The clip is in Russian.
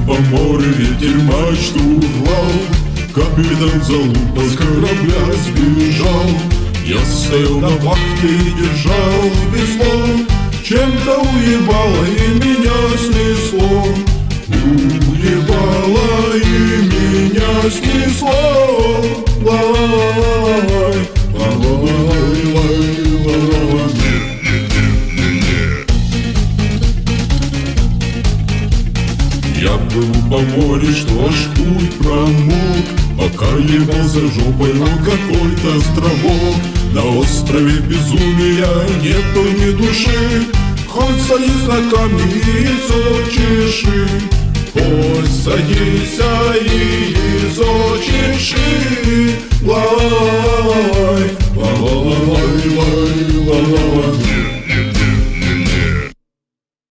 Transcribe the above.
по морю ветер мачту рвал, капитан залупа с корабля сбежал. Я стоял на вахте и держал весло, чем-то уебало и меня снесло. Уебало и меня снесло. Ла-ла-ла-лай, ла-ла-ла-лай. Я был по морю, что аж хуй промок, пока ебался жопой на какой-то островок. На острове безумия нету ни души, хоть садись на камни и изучиши. Хоть садись и изучиши. Ла-ла-ла-лай, ла-ла-ла-лай, ла-ла-ла-лай.